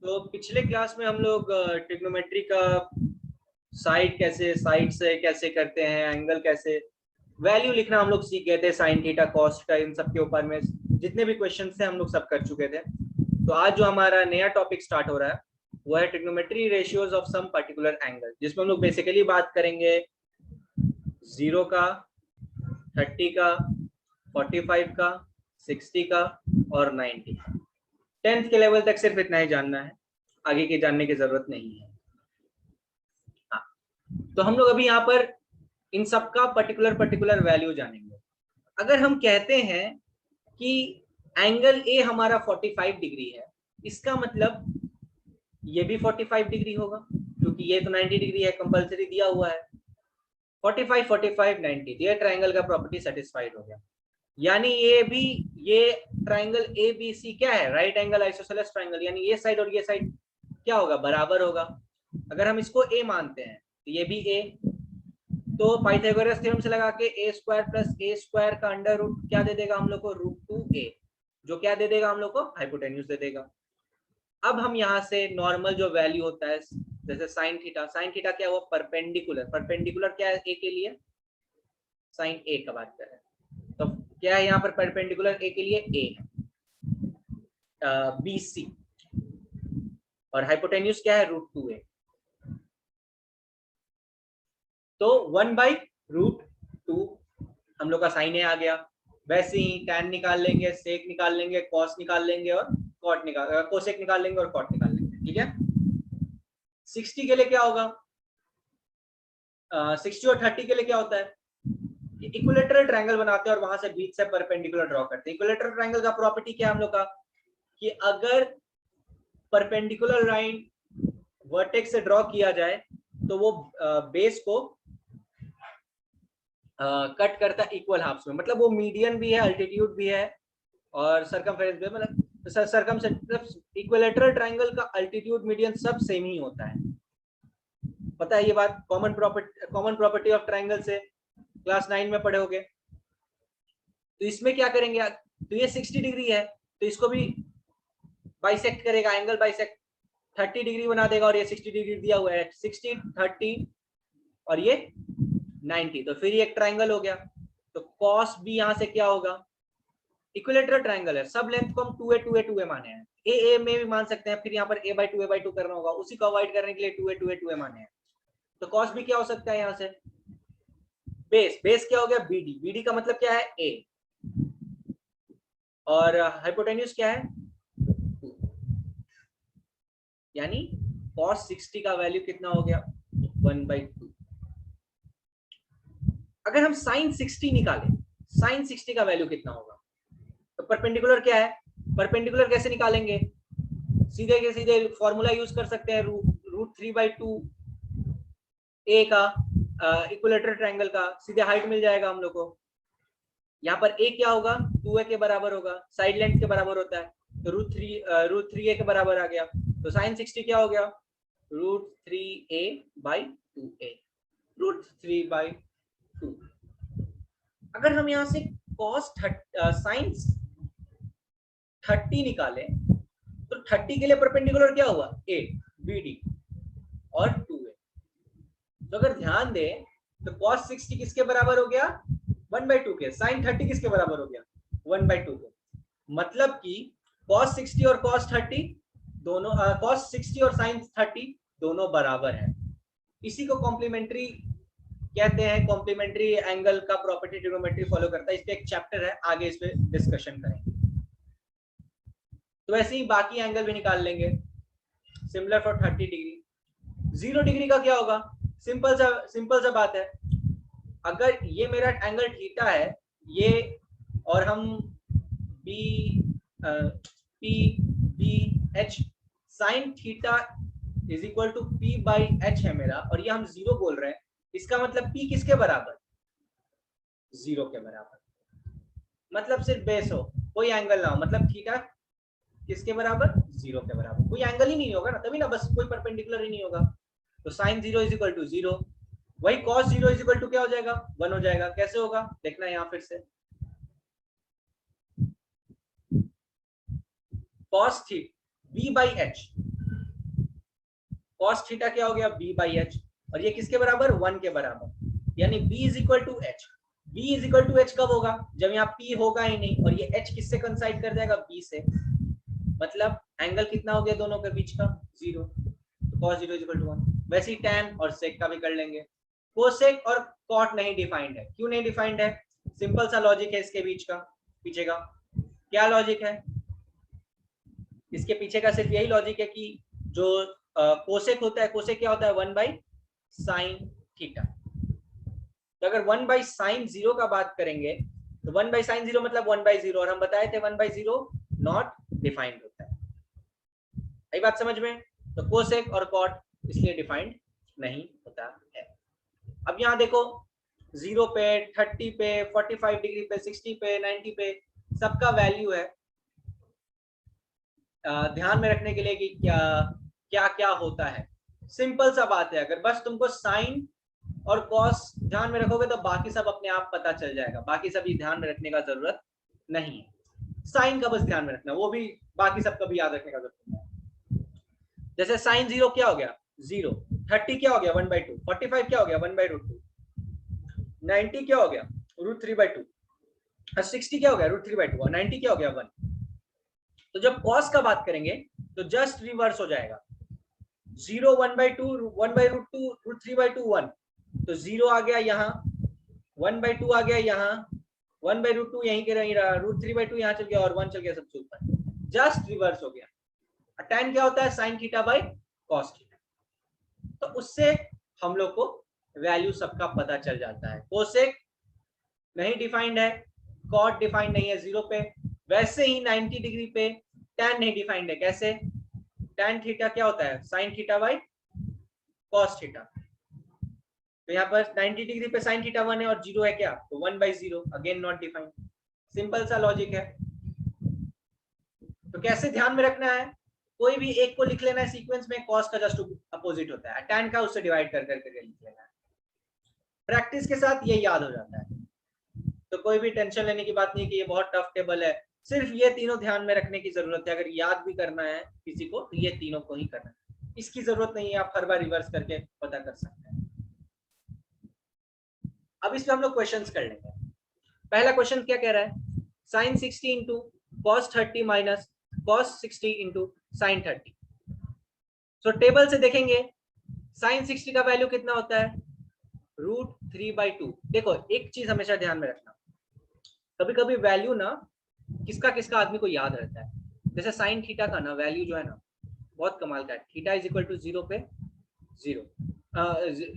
तो पिछले क्लास में हम लोग ट्रिग्नोमेट्री का साइड से कैसे करते हैं, एंगल कैसे, वैल्यू लिखना हम लोग सीख गए थे, साइन थीटा कॉस का, इन सब के ऊपर में जितने भी क्वेश्चन थे हम लोग सब कर चुके थे। तो आज जो हमारा नया टॉपिक स्टार्ट हो रहा है वो है trigonometry ratios of some particular angle, जिसमें हम लोग बेसिकली बात करेंगे 0 का, 30 का, 45 का, 60 का और 90 का। 10th के लेवल तक सिर्फ इतना ही जानना है, आगे के जानने की जरूरत नहीं है। हाँ, तो हम लोग अभी यहाँ पर इन सब का पर्टिकुलर वैल्यू जानेंगे। अगर हम कहते हैं कि एंगल ए हमारा 45 डिग्री है, इसका मतलब ये भी 45 डिग्री होगा, क्योंकि ये तो 90 डिग्री है, कंपलसरी दिया हुआ है। 45 45 90, ये ट्राइंगल का प्रॉपर्टी सेटिस्फाइड हो गया। यानी ये ट्राइंगल ए बी सी क्या है, राइट एंगल आइसोसेलेस ट्राइंगल, यानी ये साइड और ये साइड क्या होगा, बराबर होगा। अगर हम इसको ए मानते हैं तो ये भी ए, तो पाइथागोरस थ्योरम से लगा के ए स्क्वायर प्लस ए स्क्वायर का अंडर रूट क्या दे देगा हम लोग को, √2a, जो क्या दे देगा हम लोग को, हाइपोटेन्यूज दे देगा। अब हम यहाँ से नॉर्मल जो वैल्यू होता है, जैसे साइन थीटा क्या हुआ, परपेंडिकुलर क्या है ए के लिए, साइन ए का बात कर रहे हैं, तो क्या है यहाँ पर परपेंडिकुलर ए के लिए, ए है बी सी, और हाइपोटेन्यूज क्या है, √2a, तो 1/√2 हम लोग का साइन ए आ गया। वैसे ही टैन निकाल लेंगे, सेक निकाल लेंगे, कॉस निकाल लेंगे और कोसेक निकाल लेंगे और कॉट निकाल लेंगे। ठीक है, 60 के लिए क्या होगा, 60 और 30 के लिए क्या होता है, इक्विलेटरल ट्रायंगल बनाते हैं और वहां से बीच से परपेंडिकुलर ड्रॉ करते हैं। इक्विलेटरल ट्रायंगल का प्रॉपर्टी क्या है हम लोग का, कि अगर परपेंडिकुलर लाइन वर्टेक्स से ड्रॉ किया जाए तो वो बेस को कट करता है इक्वल हाफ्स में, मतलब वो मीडियन भी है, अल्टीट्यूड भी है और सरकमफेरेंस भी है, मतलब इक्विलेटरल ट्रायंगल का अल्टीट्यूड मीडियन सब सेम ही होता है। पता है ये बात, कॉमन प्रॉपर्टी ऑफ ट्रायंगल से क्लास 9 में पढ़े होगे। तो इसमें क्या करेंगे, तो ये 60 डिग्री है तो इसको भी बाइसेक्ट करेगा, एंगल बाइसेक्ट 30 डिग्री बना देगा, और ये 60 डिग्री दिया हुआ है, 60 30 और ये 90, तो फिर ये एक ट्रायंगल हो गया। तो कॉस भी यहां से क्या होगा, इक्विलेटरल ट्रायंगल है, सब लेंथ को हम 2a माने हैं, ए में भी मान सकते हैं, फिर यहाँ पर a/2 करना होगा, उसी को अवॉइड करने के लिए 2a माने हैं। तो कॉस भी क्या हो सकता है यहाँ से, बेस क्या हो गया, BD का मतलब क्या है, a, और हाइपोटेन्यूज क्या है, यानी cos 60 का वैल्यू कितना हो गया, 1/2। अगर हम sin 60 निकालें, sin 60 का वैल्यू कितना होगा, तो परपेंडिकुलर क्या है, परपेंडिकुलर कैसे निकालेंगे, सीधे के सीधे फॉर्मूला यूज कर सकते हैं, √3/2 a का, इक्विलेटरल ट्रायंगल का, सीधे हाइट मिल जाएगा हम लोग को। यहाँ पर a क्या होगा, 2a के बराबर होगा, साइड लेंथ के बराबर होता है, तो √3a के बराबर आ गया। तो sin 60 क्या हो गया, √3a/2a, √3/2। अगर हम यहाँ से sin 30 निकालें तो 30 के लिए परपेंडिकुलर क्या हुआ, a, BD और 2a। तो अगर ध्यान दें तो cos 60 किसके बराबर हो गया, 1/2 के, sin 30 किसके बराबर हो गया, 1/2 के। मतलब कि cos 60 और cos 30 दोनों, cos 60 और sin 30 दोनों बराबर है। इसी को कॉम्प्लीमेंट्री कहते हैं, कॉम्प्लीमेंट्री एंगल का प्रॉपर्टी ट्रिग्नोमेट्री फॉलो करता है। इस पे एक चैप्टर है, आगे इस पे डिस्कशन करेंगे। तो ऐसे ही बाकी एंगल भी निकाल लेंगे, सिमिलर फॉर 30 डिग्री। 0 डिग्री का क्या होगा, सिंपल सा बात है, अगर ये मेरा एंगल थीटा है ये, और हम P/H sin theta is equal to P/H है मेरा, और ये हम 0 बोल रहे हैं, इसका मतलब P किसके बराबर, 0 के बराबर। मतलब सिर्फ बेस हो, कोई एंगल ना हो, मतलब थीटा किसके बराबर, 0 के बराबर, कोई एंगल ही नहीं होगा ना, तभी ना, बस कोई परपेंडिकुलर ही नहीं होगा। तो sin 0 इज इक्वल टू 0, वही cos 0 इज इक्वल टू क्या हो जाएगा, 1 हो जाएगा। कैसे होगा देखना है यहाँ फिर से, cos theta B/H, cos theta क्या हो गया b बाई एच, और ये किसके बराबर 1 के बराबर, यानी b is equal to H. b is equal to H कब होगा, जब यहाँ p होगा ही नहीं, और ये h किससे कंसाइड कर जाएगा, b से, मतलब एंगल कितना हो गया दोनों के बीच का, 0, तो cos 0 इज इक्वल टू 1। वैसे ही tan और sec का भी कर लेंगे। कोसेक और कॉट नहीं डिफाइंड है, क्यों नहीं डिफाइंड है, सिंपल सा लॉजिक है इसके बीच का, पीछे का क्या लॉजिक है, इसके पीछे का सिर्फ यही लॉजिक है कि जो कोसेक होता है, कोसेक क्या होता है, 1 बाई साइन थीटा। तो अगर 1 बाई साइन 0 का बात करेंगे तो 1 बाई साइन 0 मतलब 1 बाई 0, और हम बताए थे 1 बाई 0 नॉट डिफाइंड होता है। यही बात समझ में, तो कोसेक और कॉट इसलिए डिफाइंड नहीं होता है। अब यहाँ देखो 0 पे, 30 पे, 45 डिग्री पे, 60 पे, 90 पे सबका वैल्यू है। ध्यान में रखने के लिए कि क्या क्या क्या होता है, सिंपल सा बात है, अगर बस तुमको साइन और कॉस ध्यान में रखोगे तो बाकी सब अपने आप पता चल जाएगा, बाकी सभी ध्यान में रखने का जरूरत नहीं है। साइन का बस ध्यान में रखना, वो भी बाकी सब का भी याद रखने का जरूरत नहीं है। जैसे साइन 0 क्या हो गया 0, 30 क्या हो गया 1/2, 45 क्या हो गया 1/√2, 90 क्या हो गया √3/2, 60 क्या हो गया √3/2, और 90 क्या हो गया 1। तो जब कॉस का बात करेंगे तो जस्ट रिवर्स हो जाएगा, 0 1/2, 1/√2, √3/2 1, तो 0 आ गया यहाँ, 1/2 आ गया यहाँ, 1/√2 यहीं के रही रहा, √3/2 यहाँ चल गया, और 1 चल गया सबसे ऊपर, जस्ट रिवर्स हो गया। tan क्या होता है, sine theta by cos theta, तो उससे हम लोग को वैल्यू सबका पता चल जाता है। कोसेक नहीं डिफाइंड है, कॉट डिफाइंड नहीं है 0 पे, वैसे ही 90 डिग्री पे tan नहीं डिफाइंड है, कैसे, tan थीटा क्या होता है, sine theta by cos theta, तो यहाँ पर 90 डिग्री पे साइन थीटा 1 है और 0 है क्या, तो 1/0, अगेन नॉट डिफाइंड, सिंपल सा लॉजिक है। तो कैसे ध्यान में रखना है, कोई भी एक को लिख लेना है सीक्वेंस में, कॉस का जस्ट अपोजिट होता है, tan का उससे डिवाइड कर करके लिख लेना है, प्रैक्टिस के साथ ये याद हो जाता है। तो कोई भी टेंशन लेने की बात नहीं कि ये बहुत टफ टेबल है, सिर्फ ये तीनों ध्यान में रखने की जरूरत है। अगर याद भी करना है किसी को तो ये तीनों को ही करना है, इसकी जरूरत नहीं है, आप हर बार रिवर्स करके पता कर सकते हैं। अब इस पे हम लोग क्वेश्चंस कर लेंगे। पहला क्वेश्चन क्या कह रहा है, sin 60 into cos 30 minus cos 60 into sine 30। सो टेबल से देखेंगे sin 60 का वैल्यू कितना होता है, √3/2। देखो एक चीज हमेशा ध्यान में रखना, कभी कभी वैल्यू ना किसका किसका आदमी को याद रहता है। जैसे साइन थीटा का ना वैल्यू जो है ना बहुत कमाल का है, थीटा इज इक्वल टू 0 पे 0,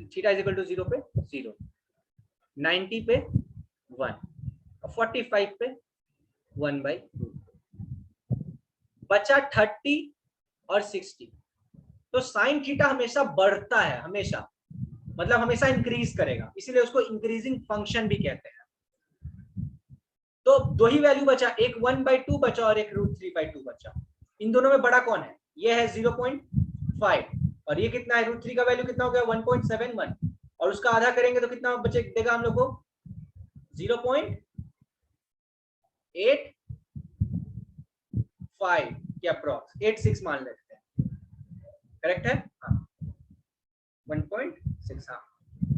थीटा इज इक्वल टू 0 पे 0, 90 पे 1, 45 पे 1/2, बचा 30 और 60। तो साइन थीटा हमेशा बढ़ता है, हमेशा मतलब हमेशा इंक्रीज करेगा, इसीलिए उसको इंक्रीजिंग फंक्शन भी कहते हैं। तो दो ही वैल्यू बचा, एक 1/2 बचा और एक √3/2 बचा। इन दोनों में बड़ा कौन है, ये है 0.5, और ये कितना है, √3 का वैल्यू कितना हो गया 1.71, और उसका आधा करेंगे तो कितना बचे देगा हम लोग को 0.85 के अप्रॉक्स, 86 मान लेते हैं, करेक्ट है, हाँ 1.6, हाँ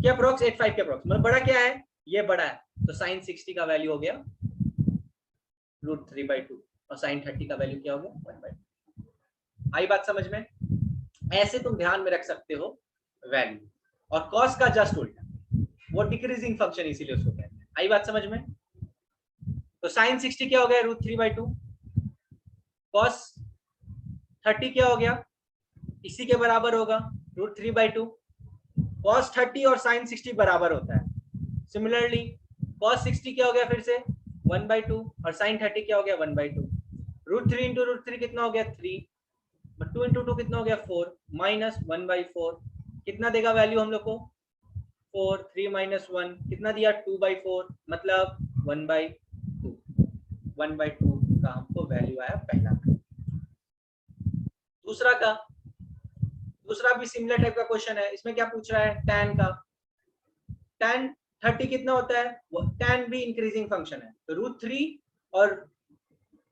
के अप्रॉक्स 85 के अप्रॉक्स, मतलब बड़ा क्या है, ये बड़ा है, तो साइन 60 का वैल्यू हो गया √3/2 और साइन 30 का वैल्यू क्या हो गया 1/2। आई बात समझ में, ऐसे तुम ध्यान में रख सकते हो वैल्यू, और कॉस का जस्ट उल्टा, वो डिक्रीजिंग फंक्शन इसीलिए उसको कहते हैं। आई बात समझ में, तो साइन 60 क्या हो गया √3/2, कॉस 30 क्या हो गया इसी के बराबर होगा √3/2, कॉस 30 और साइन 60 बराबर होता है। सिमिलरली कॉस 60 क्या हो गया फिर से 1/2 और साइन 30 क्या हो गया 1/2, √3 इंटू √3 कितना हो गया 3, 2 इंटू 2 कितना हो गया 4, माइनस 1/4 कितना देगा वैल्यू हम लोग को 4, 3 माइनस 1 कितना दिया 2/4, मतलब 1/2, 1/2 का हमको वैल्यू आया पहला। दूसरा भी सिमिलर टाइप का क्वेश्चन है, इसमें क्या पूछ रहा है tan का, tan 30 कितना होता है, tan भी इंक्रीजिंग फंक्शन है, तो √3 और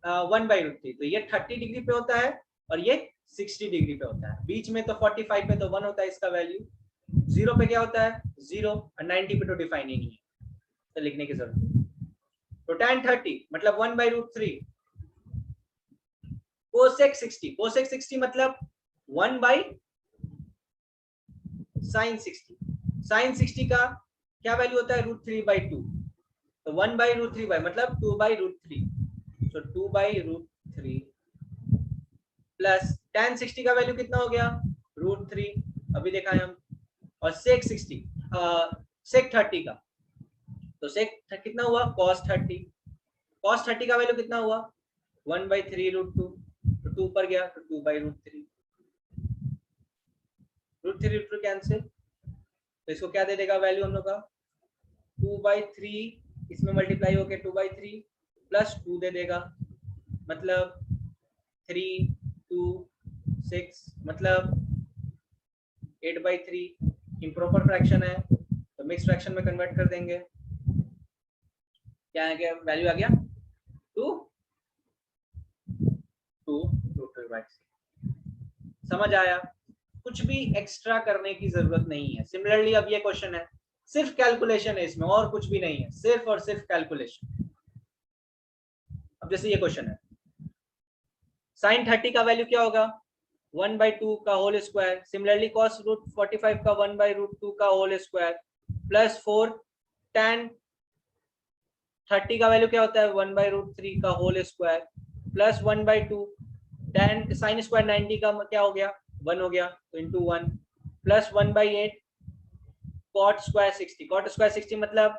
1/√3, तो ये 30 डिग्री पे होता है और ये 60 डिग्री पे होता है। बीच में तो 45 पे तो 1 होता है इसका वैल्यू, 0 पे क्या होता है 0 और 90 पे तो डिफाइन ही नहीं है तो लिखने की जरूरत नहीं। तो tan 30 मतलब 1/√3 cosec 60, cosec 60 मतलब 1 sin 60, sin 60 का क्या वैल्यू होता है √3/2, तो 1/√3 मतलब 2/√3, so 2/√3 प्लस tan 60 का वैल्यू कितना हो गया √3 अभी देखा है हम, और sec 60 sec 30 का, तो sec कितना हुआ cos 30, cos 30 का वैल्यू कितना हुआ 1/3√2, तो 2 पर गया तो 2/√3, √3 कैंसिल, तो इसको क्या दे देगा वैल्यू हम लोग का 2/3, इसमें मल्टीप्लाई होके 2/3 प्लस 2 दे देगा, मतलब 3 2 6 मतलब 8/3, इम्प्रॉपर फ्रैक्शन है तो मिक्स फ्रैक्शन में कन्वर्ट कर देंगे, क्या है क्या वैल्यू आ गया 2 √3/3। समझ आया, कुछ भी एक्स्ट्रा करने की जरूरत नहीं है। सिमिलरली अब ये क्वेश्चन है, सिर्फ कैलकुलेशन है इसमें और कुछ भी नहीं है, सिर्फ और सिर्फ कैलकुलेशन। अब जैसे ये क्वेश्चन है sin 30 का वैल्यू क्या होगा 1/2 का होल स्क्वायर, सिमिलरली cos √45 का 1/√2 का होल स्क्वायर प्लस 4 tan 30 का वैल्यू क्या होता है 1/√3 का whole square plus 1/2 tan sin square 90 का क्या हो गया 1 हो गया तो into 1 plus 1/8 cot square 60, cot square 60 मतलब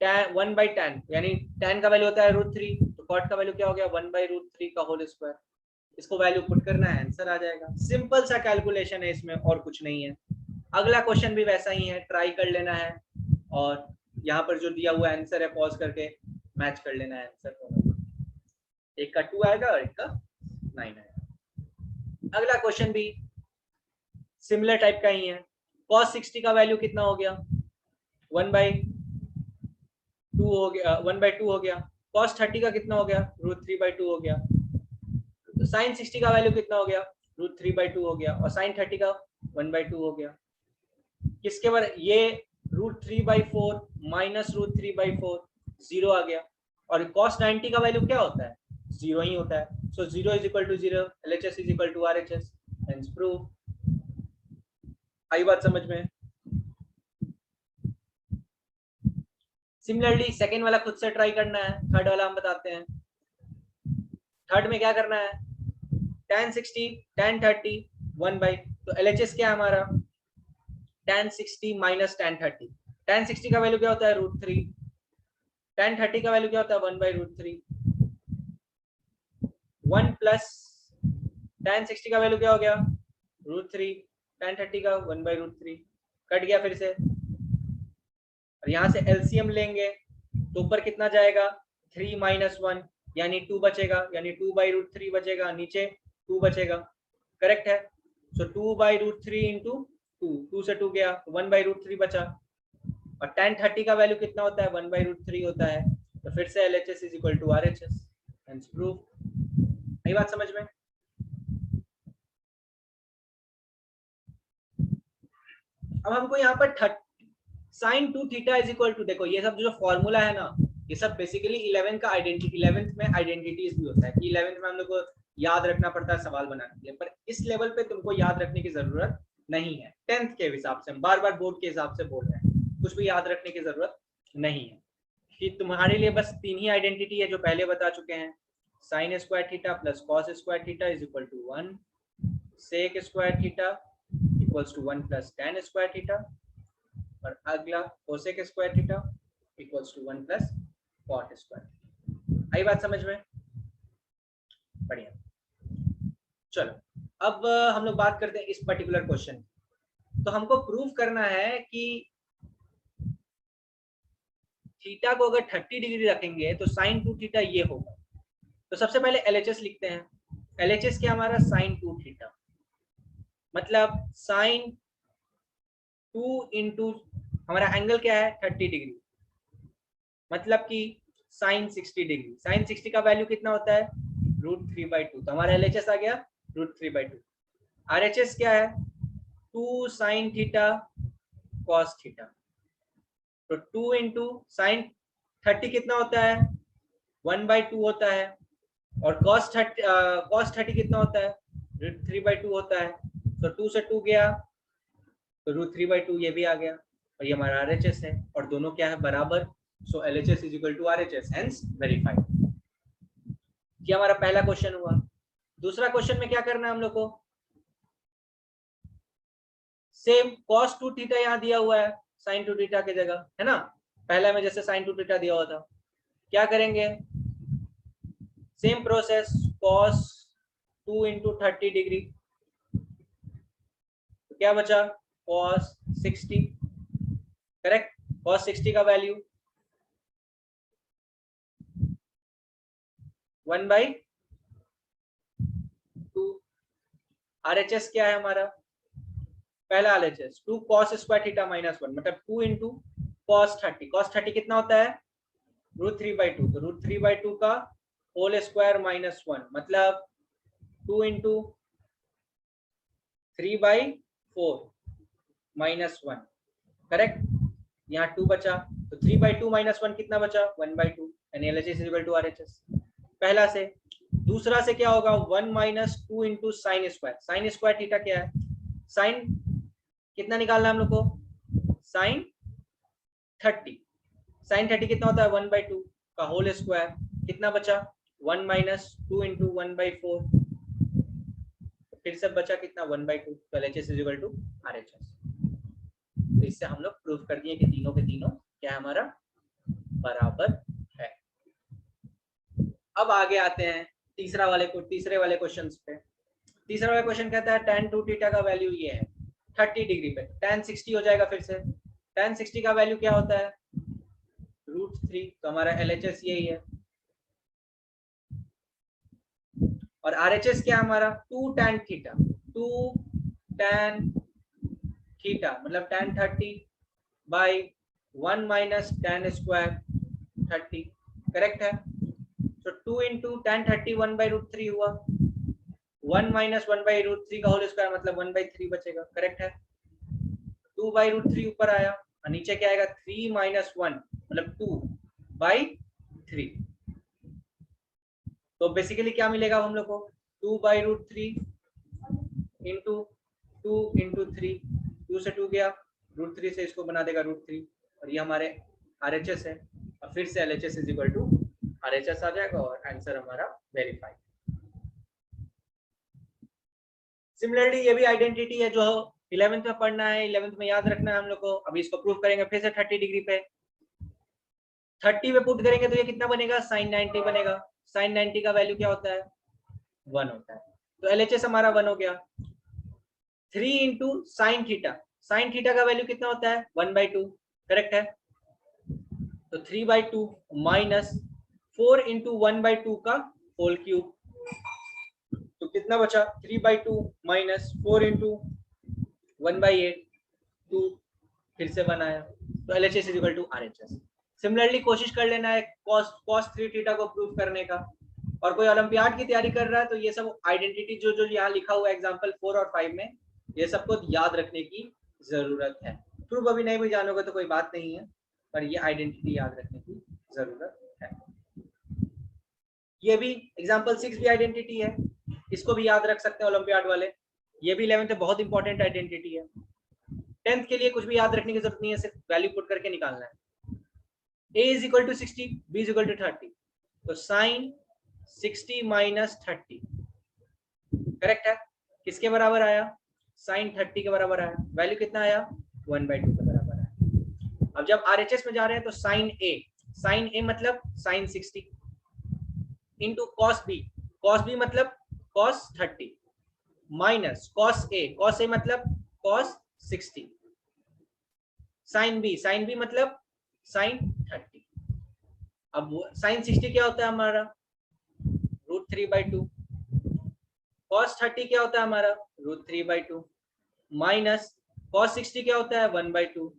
tan 1/tan, यानी tan का वैल्यू होता है √3 तो cot का वैल्यू क्या हो गया 1/√3 का होल स्क्वायर, इसको वैल्यू पुट करना है आंसर आ जाएगा। सिंपल सा कैलकुलेशन है इसमें और कुछ नहीं है। अगला क्वेश्चन भी वैसा ही है, ट्राई कर लेना है और यहाँ पर जो दिया हुआ आंसर है पॉज करके मैच कर लेना है आंसर, एक का 2 आएगा और एक का 9 आएगा। अगला क्वेश्चन भी सिमिलर टाइप का ही है, cos 60 का वैल्यू कितना हो गया 1/2 हो गया 1/2 हो गया, cos 30 का कितना हो गया √3/2 हो गया, तो sin 60 का वैल्यू कितना हो गया √3/2 हो गया और sin 30 का 1/2 हो गया। किसके बारे ये √3/4 माइनस √3/4 0 आ गया, और cos 90 का वैल्यू क्या होता है 0 ही होता है, so 0 is equal to 0, LHS is equal to RHS, hence prove. आई बात समझ में? सिमिलरली सेकेंड वाला खुद से ट्राई करना है, थर्ड वाला हम बताते हैं। थर्ड में क्या करना है tan 60 tan 30 1 बाई, तो LHS क्या है हमारा tan 60 माइनस tan 30, tan 60 का वैल्यू क्या होता है √3, tan 30 का वैल्यू क्या होता है 1/√3, 1 प्लस tan 60 का वैल्यू क्या हो गया √3, tan 30 का 1/√3, कट गया फिर से, और यहाँ से एलसीएम लेंगे तो ऊपर कितना जाएगा 3 माइनस 1 यानी 2 बचेगा, यानी 2/√3 बचेगा, नीचे 2 बचेगा, करेक्ट है। सो 2/√3 इंटू 2 से 2 गया 1/√3 बचा, और tan 30 का वैल्यू कितना होता है 1/√3 होता है, तो फिर से LHS is equal to RHS, hence prove. नई बात समझ में? अब हमको यहाँ पर sin 2 theta is equal to, देखो ये सब जो फॉर्मूला है ना ये सब बेसिकली 11 का आइडेंटिटी, 11th में आइडेंटिटीज भी होता है कि 11th में हम लोग को याद रखना पड़ता है सवाल बनाने के लिए, पर इस लेवल पे तुमको याद रखने की जरूरत नहीं है। 10th के हिसाब से बार बार बोर्ड के हिसाब से बोल रहे हैं, कुछ भी याद रखने की जरूरत नहीं है, कि तुम्हारे लिए बस 3 ही आइडेंटिटी है जो पहले बता चुके हैं, sin square theta plus cos square theta is equal to 1, sec square theta equals to 1 plus tan square theta, और अगला cosec square theta equals to 1 plus cot square. आई बात समझ में? बढ़िया, चलो अब हम लोग बात करते हैं इस पर्टिकुलर क्वेश्चन। तो हमको प्रूव करना है कि थीटा को अगर 30 डिग्री रखेंगे तो sin 2 थीटा ये होगा। तो सबसे पहले LHS लिखते हैं, LHS क्या हमारा sin 2 थीटा, मतलब sin 2 इंटू हमारा एंगल क्या है 30 डिग्री, मतलब कि sin 60 डिग्री, sin 60 का वैल्यू कितना होता है √3/2, तो हमारा LHS आ गया √3/2। RHS क्या है? 2 sin थीटा cos थीटा। तो 2 इंटू साइन 30 कितना होता है? 1/2 होता है। और cos 30 कितना होता है? √3/2 होता है। तो 2 से 2 गया तो √3/2 ये भी आ गया और ये हमारा RHS है और दोनों क्या है? बराबर। So LHS is equal to RHS, hence verified. ये हमारा पहला क्वेश्चन हुआ। दूसरा क्वेश्चन में क्या करना है हम लोग को? सेम cos 2 थीटा यहाँ दिया हुआ है sin 2 थीटा की जगह, है ना? पहला में जैसे sin 2 थीटा दिया हुआ था, क्या करेंगे? Same process, cos 2 into 30 degree, तो क्या बचा? cos 60, correct? cos 60 का वैल्यू 1/2। RHS क्या है हमारा? पहला RHS 2 cos square theta minus 1, मतलब 2 इंटू cos 30। cos 30 कितना होता है? √3/2। तो √3/2 का होल स्क्वायर माइनस 1, मतलब 2 इंटू 3/4 माइनस 1, करेक्ट? यहाँ 2 बचा, तो 3/2 माइनस 1 कितना बचा? 1/2, यानी LHS is equal to RHS। पहला से। दूसरा से क्या होगा? 1 minus 2 into sine square. Sine square theta क्या है? साइन कितना निकालना है हम लोग को? साइन 30। साइन 30 कितना होता है? 1/2 का होल स्क्वायर, कितना बचा? 1 माइनस 2 इंटू 1/4, फिर से बचा कितना? 1/2। तो LHS is equal to RHS। तो इससे हम लोग प्रूफ कर दिए कि तीनों के तीनों क्या हमारा बराबर है। अब आगे आते हैं तीसरे वाले क्वेश्चन पे। तीसरा वाला क्वेश्चन कहता है tan 2 थीटा का वैल्यू ये है 30 डिग्री पे। tan 60 हो जाएगा फिर से। tan 60 का वैल्यू क्या होता है? √3। तो हमारा LHS यही है। और RHS क्या है हमारा? 2 tan थीटा। 2 tan थीटा मतलब tan 30 by 1 minus tan square 30, correct है? तो 2 इंटू tan 30 1/√3 हुआ। 1 माइनस 1/√3 का होल स्क्वायर मतलब 1/3 बचेगा, करेक्ट है? 2/√3 ऊपर आया और नीचे क्या आएगा? 3 माइनस 1 मतलब 2/3। तो बेसिकली क्या मिलेगा हम लोग को? 2/√3 इंटू 2 इंटू 3, 2 से 2 गया, √3 से इसको बना देगा √3 और ये हमारे RHS है। और फिर से LHS is equal to RHS आ जाएगा और आंसर हमारा वेरीफाइड। सिमिलरली ये भी आइडेंटिटी है जो 11th में पढ़ना है, 11th में याद रखना है हम लोग को। अभी इसको प्रूफ करेंगे फिर से 30 डिग्री पे। 30 पे पुट करेंगे तो ये कितना बनेगा? sin 90 बनेगा। sin 90 का वैल्यू क्या होता है? 1 होता है। तो LHS हमारा 1 हो गया। 3 into sine theta. Sine theta का वैल्यू कितना होता है? 1/2, करेक्ट है? तो 3/2 माइनस 4 इंटू 1/2 का होल क्यूब, तो कितना बचा? 3/2 माइनस 4 इंटू 1/8, 2, फिर से 1 आया। तो LHS is equal to RHS। Similarly कोशिश कर लेना है cos 3 थीटा को प्रूव करने का। और कोई ओलंपियाड की तैयारी कर रहा है तो ये सब आइडेंटिटी जो यहाँ लिखा हुआ है एग्जांपल 4 और 5 में, ये सबको याद रखने की जरूरत है। प्रूफ अभी नहीं भी जानोगे तो कोई बात नहीं है, पर ये आइडेंटिटी याद रखने की जरूरत है। ये भी एग्जांपल 6 भी आइडेंटिटी है, इसको भी याद रख सकते हैं ओलंपियाड वाले। ये भी 11th में बहुत इंपॉर्टेंट आइडेंटिटी है। 10th के लिए कुछ भी याद रखने की जरूरत नहीं है, सिर्फ वैल्यू पुट करके निकालना है। a is equal to 60, b is equal to 30, तो sin 60 माइनस 30, करेक्ट है? किसके बराबर आया? sin 30 के बराबर आया। वैल्यू कितना आया? 1/2 के बराबर आया। अब जब RHS में जा रहे हैं तो sin a मतलब sin 60 इंटू cos b मतलब cos 30 माइनस cos a मतलब cos 60, sin b मतलब sin 30। अब sin 60 क्या होता है हमारा? √3/2। cos 30 क्या होता है हमारा? √3/2 माइनस cos 60 क्या होता है? 1/2।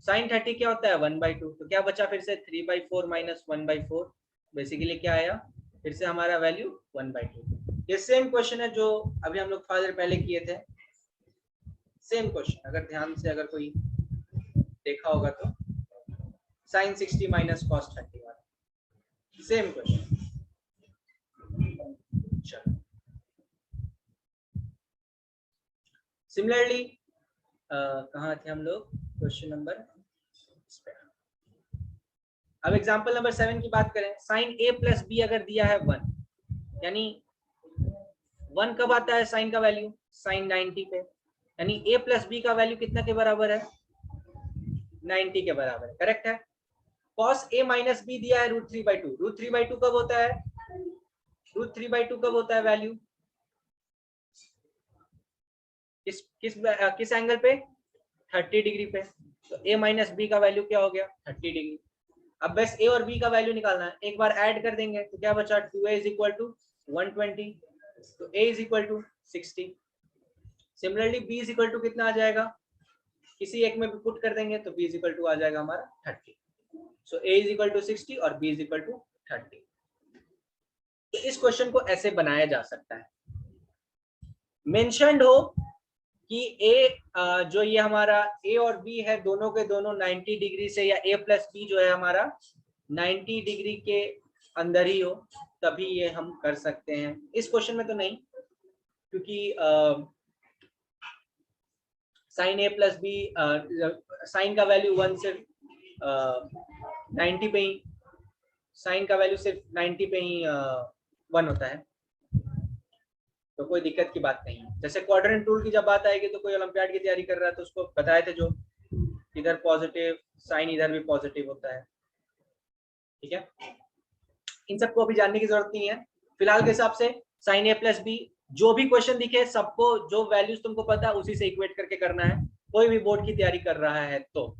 sin 30 क्या होता है? 1/2। तो क्या बचा फिर से? 3/4 माइनस 1/4, बेसिकली क्या आया? फिर से हमारा वैल्यू 1/2। ये सेम क्वेश्चन है जो अभी हम लोग थोड़ी देर पहले किए थे, सेम क्वेश्चन, अगर ध्यान से अगर कोई देखा होगा तो sin 60 माइनस cos 30 वाला सेम क्वेश्चन। चलो सिमिलरली कहाँ थे हम लोग, क्वेश्चन नंबर, अब एग्जांपल नंबर 7 की बात करें, sin a प्लस बी अगर दिया है 1, यानी 1 कब आता है साइन का वैल्यू, sin 90 पे, यानी a प्लस बी का वैल्यू कितना के बराबर है, 90 के बराबर है, करेक्ट है। cos a माइनस बी दिया है √3/2, √3/2 कब होता है, √3/2 कब होता है वैल्यू, किस एंगल पे, 30 डिग्री पे, तो a माइनस बी का वैल्यू क्या हो गया, 30 डिग्री। अब बस a और b का वैल्यू निकालना है, एक बार ऐड कर देंगे तो क्या बचा, 2a इज इक्वल टू 120, तो a is equal to 60। Similarly b is equal to कितना आ जाएगा, किसी एक में भी पुट कर देंगे तो b इज इक्वल टू आ जाएगा हमारा 30। सो a इज इक्वल टू 60 और b इज इक्वल टू 30। तो इस क्वेश्चन को ऐसे बनाया जा सकता है, मेंशन्ड हो कि a जो ये हमारा a और b है दोनों के दोनों 90 डिग्री से, या a प्लस b जो है हमारा 90 डिग्री के अंदर ही हो, तभी ये हम कर सकते हैं। इस क्वेश्चन में तो नहीं, क्योंकि sine a plus B, sine का वैल्यू 1 सिर्फ 90 पे ही, साइन का वैल्यू सिर्फ 90 पे ही 1 होता है, तो कोई दिक्कत की बात नहीं है। जैसे क्वाड्रेंट रूल की जब बात आएगी तो कोई ओलंपियाड की तैयारी कर रहा है तो उसको बताए थे, जो इधर पॉजिटिव साइन इधर भी पॉजिटिव होता है, ठीक है। इन सबको अभी जानने की जरूरत नहीं है, फिलहाल के हिसाब से साइन a प्लस बी, जो भी क्वेश्चन दिखे सबको जो वैल्यूज तुमको पता है उसी से इक्वेट करके करना है। कोई भी बोर्ड की तैयारी कर रहा है तो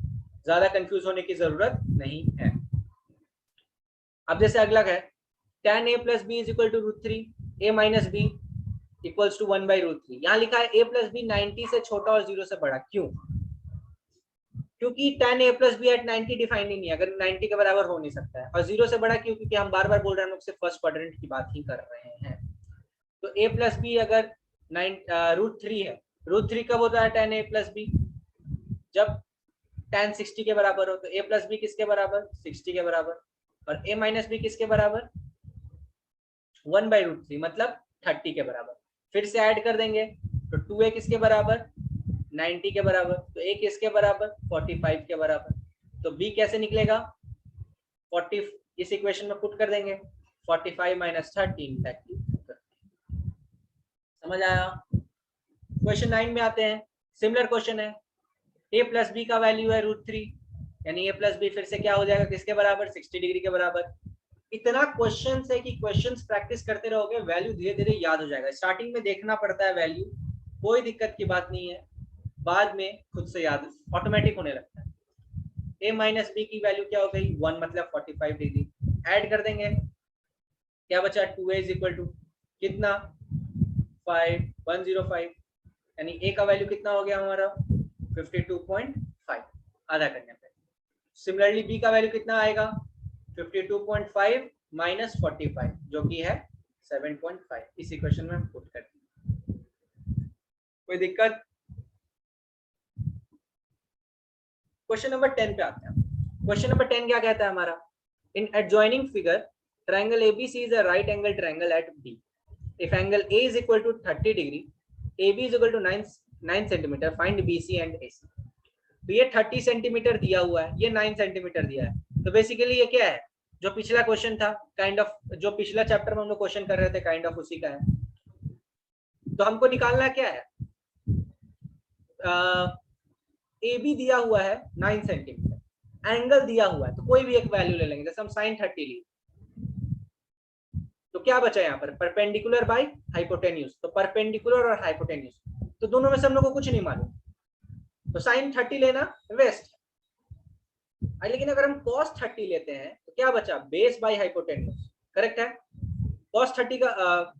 ज्यादा कंफ्यूज होने की जरूरत नहीं है। अब जैसे अगला है tan a plus B is equal to √3, a minus B equals to 1/√3। यहाँ लिखा है a प्लस बी 90 से छोटा और 0 से बड़ा, क्यों, क्योंकि tan a plus B at 90 defined ही नहीं है, अगर 90 के बराबर हो नहीं सकता है, और 0 से बड़ा क्यों, क्योंकि हम बार बार बोल रहे हैं हम लोग सिर्फ फर्स्ट क्वाड्रेंट की बात ही कर रहे हैं। तो a प्लस बी अगर √3 है, √3 कब होता है tan a प्लस बी, जब tan 60 के बराबर हो, तो a प्लस बी किसके बराबर, 60 के बराबर, और a माइनस बी किसके बराबर, 1/√3 मतलब 30 के बराबर। फिर से ऐड कर देंगे तो 2a किसके बराबर, 90 के बराबर, तो a किसके बराबर, 45 के बराबर। तो b कैसे निकलेगा, 40, इस इक्वेशन में पुट कर देंगे, 45 माइनस 30, समझ आया। क्वेश्चन 9 में आते हैं, सिमिलर क्वेश्चन है, a प्लस बी का वैल्यू है √3, यानी a प्लस बी फिर से क्या हो जाएगा, किसके बराबर, 60 डिग्री के बराबर। इतना क्वेश्चन है कि क्वेश्चंस प्रैक्टिस करते रहोगे, वैल्यू धीरे धीरे याद हो जाएगा। स्टार्टिंग में देखना पड़ता है वैल्यू, कोई दिक्कत की बात नहीं है, बाद में खुद से याद ऑटोमेटिक होने लगता है। a माइनस बी की वैल्यू क्या हो गई, 1 मतलब 45 डिग्री, ऐड कर देंगे, क्या बचा, 2a इज इक्वल टू कितना, 105, यानी a का वैल्यू कितना हो गया हमारा, 52.5 आधा करने पे। सिमिलरली b का वैल्यू कितना आएगा, 52.5 माइनस 45 जो कि है 7.5। इस इक्वेशन में हम पुट करते हैं, कोई दिक्कत। क्वेश्चन नंबर 10 पे आते हैं। क्वेश्चन नंबर 10 क्या कहता है हमारा, in adjoining figure triangle ABC is a right angle triangle at B if angle A is equal to 30 degree, AB is equal to 9 centimetre, find BC and AC। तो ये 30 centimetre दिया हुआ है, ये 9 सेंटीमीटर दिया है, तो बेसिकली ये क्या है, जो पिछला क्वेश्चन था काइंड ऑफ, जो पिछला चैप्टर में हम लोग क्वेश्चन कर रहे थे काइंड ऑफ उसी का है। तो हमको निकालना क्या है, ए बी दिया हुआ है 9 सेंटीमीटर, एंगल दिया हुआ है, तो कोई भी एक वैल्यू ले लेंगे, जैसे हम sin 30 ली, तो क्या बचा यहाँ पर, परपेंडिकुलर बाय हाइपोटेन्यूज, तो परपेंडिकुलर और हाइपोटेन्यूज, तो दोनों में से हम लोग को कुछ नहीं मालूम, तो sin 30 लेना वेस्ट। लेकिन अगर हम cos 30 लेते हैं तो क्या बचा, बेस बाय हाइपोटेन्यूज, करेक्ट है। cos 30 का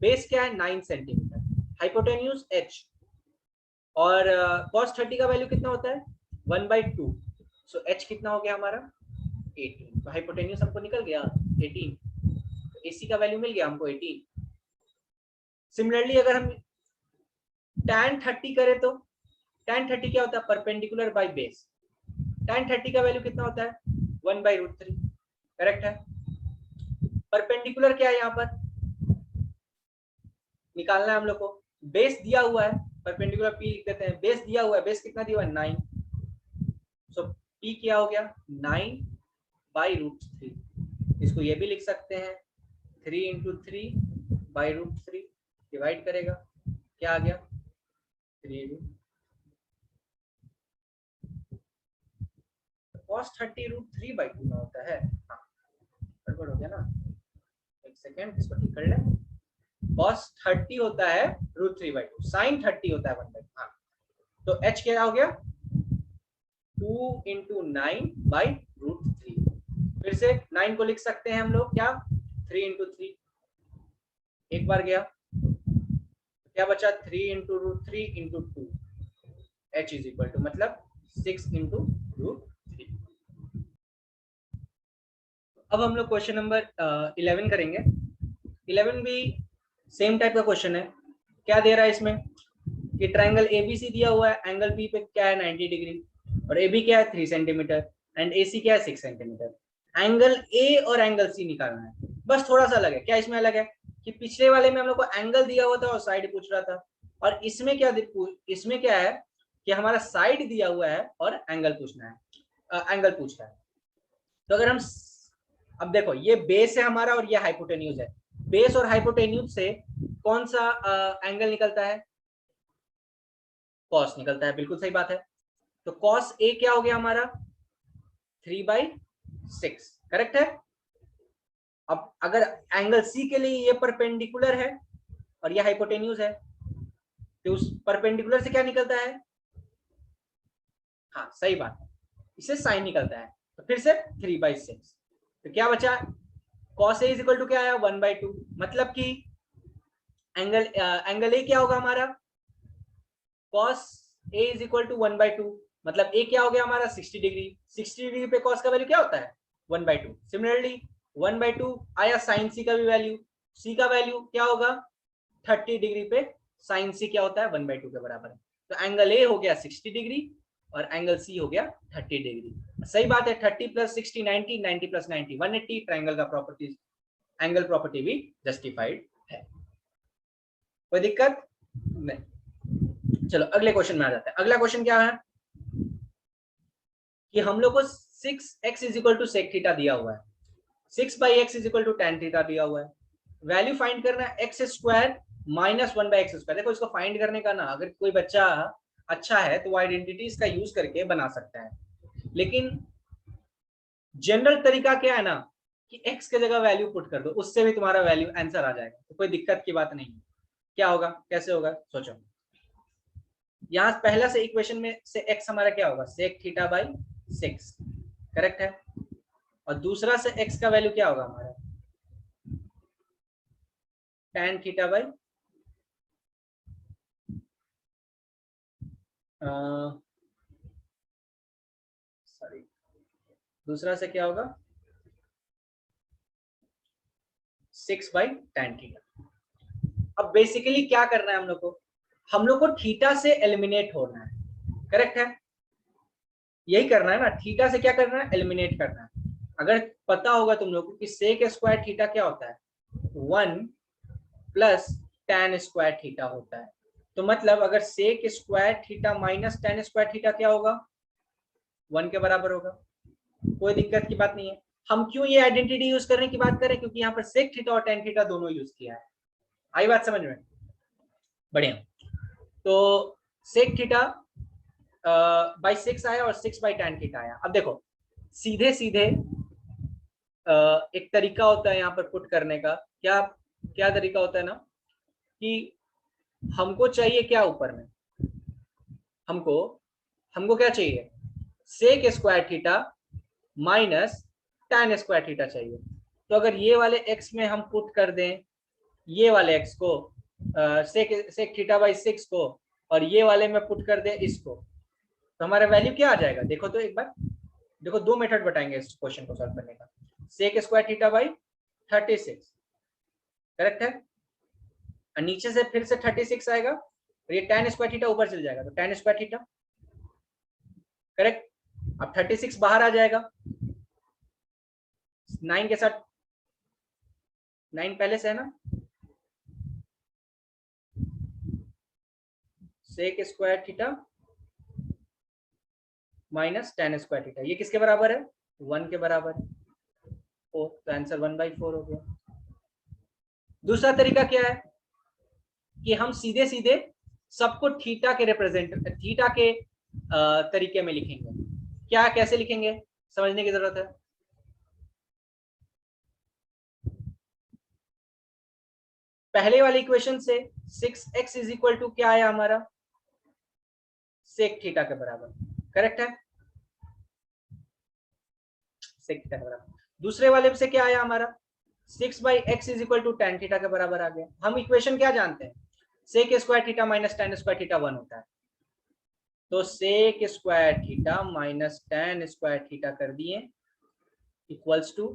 बेस क्या है, 9 सेंटीमीटर, हाइपोटेन्यूज h, और cos 30 का वैल्यू कितना होता है, 1/2, सो h कितना हो गया हमारा, 18, तो हाइपोटेन्यूज हमको निकल गया 18, तो AC का वैल्यू मिल गया हमको 18। सिमिलरली अगर हम tan 30 करें तो tan 30 क्या होता है, परपेंडिकुलर बाय बेस। tan 30 का वैल्यू कितना होता है, 1/√3, करेक्ट है। परपेंडिकुलर क्या है यहाँ पर निकालना है हम लोग को, बेस दिया हुआ है, परपेंडिकुलर p लिख देते हैं, बेस दिया हुआ है, बेस कितना दिया हुआ है 9, सो p क्या हो गया 9/√3। इसको ये भी लिख सकते हैं 3 × 3/√3, डिवाइड करेगा क्या आ गया 3 cos 30√3/2 में होता है। हाँ गड़बड़ हो गया ना, एक सेकेंड इसको ठीक कर ले। cos 30 होता है √3/2, sin 30 होता है 1/2। हाँ तो h क्या हो गया 2 × 9/√3। फिर से 9 को लिख सकते हैं हम लोग क्या 3 × 3, एक बार गया क्या बचा 3 × √3 × 2, h इज इक्वल टू मतलब 6 × √3। अब हम लोग क्वेश्चन नंबर 11 करेंगे। 11 भी सेम टाइप का क्वेश्चन है। क्या दे रहा है इसमें कि ट्रायंगल एबीसी दिया हुआ है, एंगल बी पे क्या है 90 डिग्री, और ए बी क्या है 3 सेंटीमीटर, एंड ए सी क्या है 6 सेंटीमीटर। एंगल ए और एंगल सी निकालना है। बस थोड़ा सा अलग है। क्या इसमें अलग है कि पिछले वाले में हम लोग को एंगल दिया हुआ था और साइड पूछ रहा था, और इसमें क्या है कि हमारा साइड दिया हुआ है और एंगल पूछना है, एंगल पूछ रहा है। तो अगर हम अब देखो ये बेस है हमारा और ये हाइपोटेन्यूज है, बेस और हाइपोटेन्यूज से कौन सा एंगल निकलता है, कॉस निकलता है, बिल्कुल सही बात है। तो कॉस ए क्या हो गया हमारा 3/6, करेक्ट है। अब अगर एंगल सी के लिए ये परपेंडिकुलर है और ये हाइपोटेन्यूज है, तो उस परपेंडिकुलर से क्या निकलता है, हाँ सही बात है, इससे साइन निकलता है। तो फिर से 3/6, तो क्या बचा cos a is equal to क्या आया 1/2, मतलब कि एंगल ए क्या होगा हमारा cos a is equal to 1/2, मतलब a क्या हो गया हमारा 60 डिग्री। 60 डिग्री पे cos का वैल्यू क्या होता है 1/2। सिमिलरली 1/2 आया sin c का भी वैल्यू, c का वैल्यू क्या होगा 30 डिग्री पे sin c क्या होता है 1/2 के बराबर है। तो एंगल ए हो गया 60 डिग्री और एंगल सी हो गया 30 डिग्री। सही बात है, 30 + 60 90, 90 + 90 180। ट्रायंगल का प्रॉपर्टीज एंगल प्रॉपर्टी भी जस्टिफाइड है, कोई दिक्कत नहीं। चलो अगले क्वेश्चन में आ जाते हैं। अगला क्वेश्चन क्या है कि हम लोग को 6x = sec थीटा दिया हुआ है, 6/x = tan थीटा दिया हुआ है। वैल्यू फाइंड करना है x² - 1/x²। देखो इसको फाइंड करने का ना, अगर कोई बच्चा अच्छा है तो वो आइडेंटिटीज का यूज करके बना सकता है, लेकिन जनरल तरीका क्या है ना कि x के जगह वैल्यू पुट कर दो, उससे भी तुम्हारा वैल्यू आंसर आ जाएगा, तो कोई दिक्कत की बात नहीं है। क्या होगा, कैसे होगा सोचो। यहाँ पहला से इक्वेशन में से x हमारा क्या होगा sec θ/6, करेक्ट है। और दूसरा से x का वैल्यू क्या होगा हमारा tan θ/, सॉरी दूसरा से क्या होगा 6/tan θ। अब बेसिकली क्या करना है हम लोग को थीटा से एलिमिनेट होना है, करेक्ट है, यही करना है ना, थीटा से क्या करना है एलिमिनेट करना है। अगर पता होगा तुम लोग को कि sec² थीटा क्या होता है 1 + tan² थीटा होता है, तो मतलब अगर sec² थीटा - tan² थीटा क्या होगा 1 के बराबर होगा, कोई दिक्कत की बात नहीं है। हम क्यों ये आइडेंटिटी यूज करने की बात करें, क्योंकि यहाँ पर sec थीटा और tan थीटा दोनों यूज किया है। आई बात समझ में, बढ़िया। तो sec थीटा बाई 6 आया और 6/tan थीटा आया। अब देखो सीधे सीधे एक तरीका होता है यहाँ पर पुट करने का, क्या क्या तरीका होता है ना कि हमको चाहिए क्या ऊपर में, हमको क्या चाहिए sec² थीटा - tan² थीटा चाहिए। तो अगर ये वाले x में हम पुट कर दें ये वाले x को sec θ/6 को, और ये वाले में पुट कर दें इसको, तो हमारा वैल्यू क्या आ जाएगा देखो तो एक बार, देखो दो मेथड बताएंगे इस क्वेश्चन को सॉल्व करने का। sec² θ/36, करेक्ट है, और नीचे से फिर से 36 आएगा और ये tan स्क्वायर थीटा ऊपर चल जाएगा, तो tan स्क्वायर थीटा करेक्ट। अब 36 बाहर आ जाएगा, 9 के साथ 9 पहले से है ना, sec square theta minus tan square theta, ये किसके बराबर है, 1 के बराबर है। तो आंसर 1/4 हो गया। दूसरा तरीका क्या है कि हम सीधे सीधे सबको थीटा के थीटा के तरीके में लिखेंगे। क्या कैसे लिखेंगे समझने की जरूरत है। पहले वाली इक्वेशन से 6x इज इक्वल टू क्या आया हमारा, सेक थीटा के बराबर, करेक्ट है, सेक थीटा के बराबर। दूसरे वाले से क्या आया हमारा, 6/x is equal to tan theta के बराबर आ गया। हम इक्वेशन क्या जानते हैं, sec square theta minus tan square theta 1 होता है, तो sec square theta minus tan square theta कर दिए इक्वल्स टू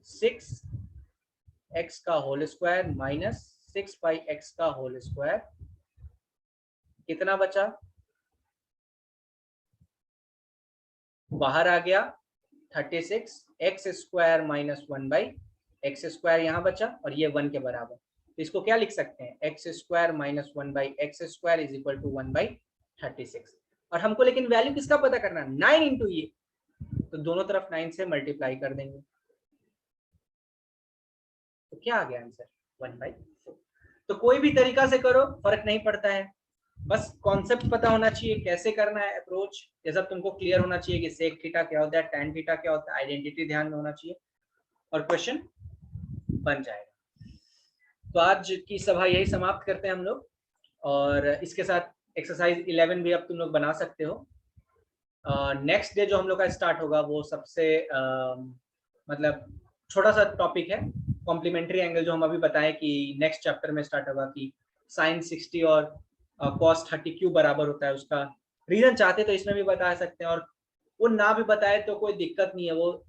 6x का होल स्क्वायर माइनस 6/x का होल स्क्वायर। कितना बचा, बाहर आ गया 36, x square minus 1/x square यहाँ बचा और ये 1 के बराबर। तो इसको क्या लिख सकते हैं, x square minus 1/x square is equal to 1/36। और हमको लेकिन वैल्यू किसका पता करना है, 9 इंटू ये, तो दोनों तरफ 9 से मल्टीप्लाई कर देंगे, तो क्या आ गया आंसर 1/4। तो कोई भी तरीका से करो फर्क नहीं पड़ता है, बस कॉन्सेप्ट पता होना चाहिए कैसे करना है अप्रोच, ये सब तुमको क्लियर होना चाहिए कि सेक थीटा क्या होता है, tan थीटा क्या होता है, आइडेंटिटी ध्यान में होना चाहिए और क्वेश्चन बन जाएगा। तो आज की सभा यही समाप्त करते हैं हम लोग, और इसके साथ एक्सरसाइज 11 भी अब तुम लोग बना सकते हो। नेक्स्ट डे जो हम लोग का स्टार्ट होगा वो सबसे मतलब छोटा सा टॉपिक है, कॉम्प्लीमेंट्री एंगल, जो हम अभी बताएं कि नेक्स्ट चैप्टर में स्टार्ट होगा कि sin 60 और cos 30 क्यों बराबर होता है। उसका रीजन चाहते तो इसमें भी बता सकते हैं, और वो ना भी बताए तो कोई दिक्कत नहीं है, वो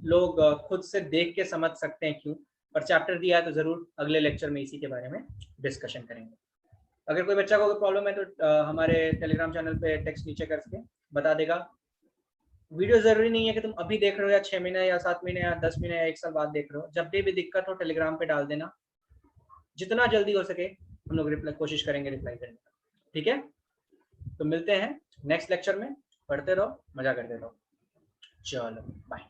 लोग खुद से देख के समझ सकते हैं क्यों। पर चैप्टर दिया है तो जरूर अगले लेक्चर में इसी के बारे में डिस्कशन करेंगे। अगर कोई बच्चा को कोई प्रॉब्लम है तो हमारे टेलीग्राम चैनल पे टेक्स्ट नीचे करके बता देगा। वीडियो जरूरी नहीं है कि तुम अभी देख रहे हो या 6 महीने या 7 महीने या 10 महीने या 1 साल बाद देख रहे हो, जब भी दिक्कत हो टेलीग्राम पे डाल देना, जितना जल्दी हो सके हम लोग कोशिश करेंगे रिप्लाई करने का, ठीक है। तो मिलते हैं नेक्स्ट लेक्चर में, पढ़ते रहो, मजा करते रहो, चलो बाय।